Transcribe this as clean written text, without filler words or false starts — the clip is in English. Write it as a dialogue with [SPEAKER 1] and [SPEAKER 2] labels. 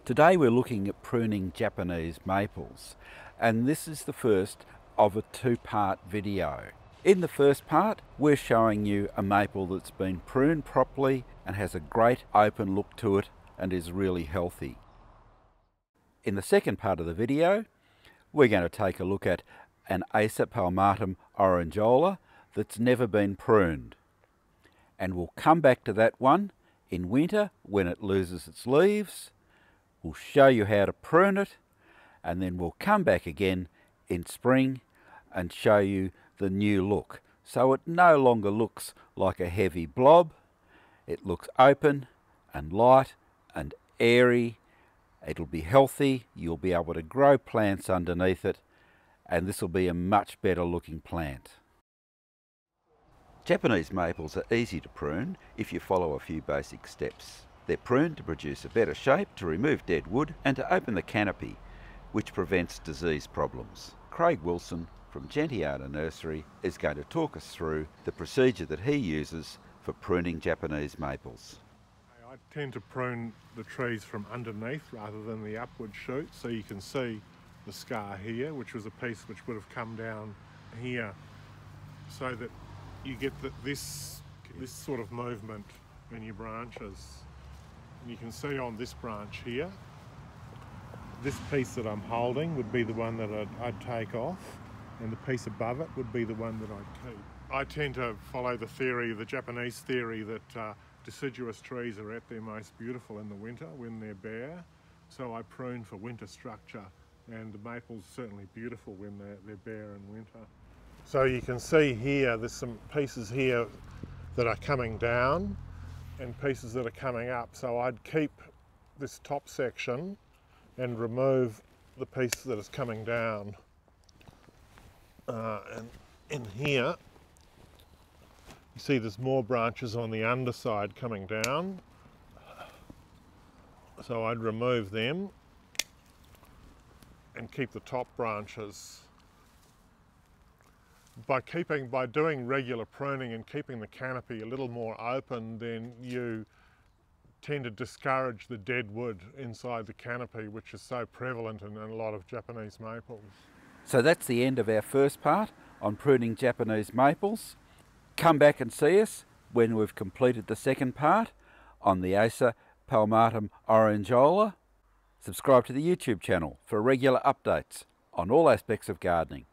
[SPEAKER 1] Today we're looking at pruning Japanese maples, and this is the first of a two-part video. In the first part, we're showing you a maple that's been pruned properly and has a great open look to it and is really healthy. In the second part of the video, we're going to take a look at an Acer palmatum orangeola that's never been pruned. And we'll come back to that one in winter when it loses its leaves. We'll show you how to prune it, and then we'll come back again in spring and show you the new look. So it no longer looks like a heavy blob. It looks open and light and airy. It'll be healthy. You'll be able to grow plants underneath it, and this will be a much better looking plant. Japanese maples are easy to prune if you follow a few basic steps. They're pruned to produce a better shape, to remove dead wood and to open the canopy, which prevents disease problems. Craig Wilson from Gentiana Nursery is going to talk us through the procedure that he uses for pruning Japanese maples.
[SPEAKER 2] I tend to prune the trees from underneath rather than the upward shoot, so you can see the scar here, which was a piece which would have come down here, so that you get this sort of movement in your branches. And you can see on this branch here, this piece that I'm holding would be the one that I'd take off, and the piece above it would be the one that I'd keep. I tend to follow the theory, the Japanese theory, that deciduous trees are at their most beautiful in the winter when they're bare. So I prune for winter structure, and the maple's certainly beautiful when they're bare in winter. So you can see here, there's some pieces here that are coming down and pieces that are coming up. So I'd keep this top section and remove the piece that is coming down. And in here, you see there's more branches on the underside coming down. So I'd remove them and keep the top branches. By doing regular pruning and keeping the canopy a little more open, then you tend to discourage the dead wood inside the canopy, which is so prevalent in a lot of Japanese maples.
[SPEAKER 1] So that's the end of our first part on pruning Japanese maples. Come back and see us when we've completed the second part on the Acer palmatum orangeola. Subscribe to the YouTube channel for regular updates on all aspects of gardening.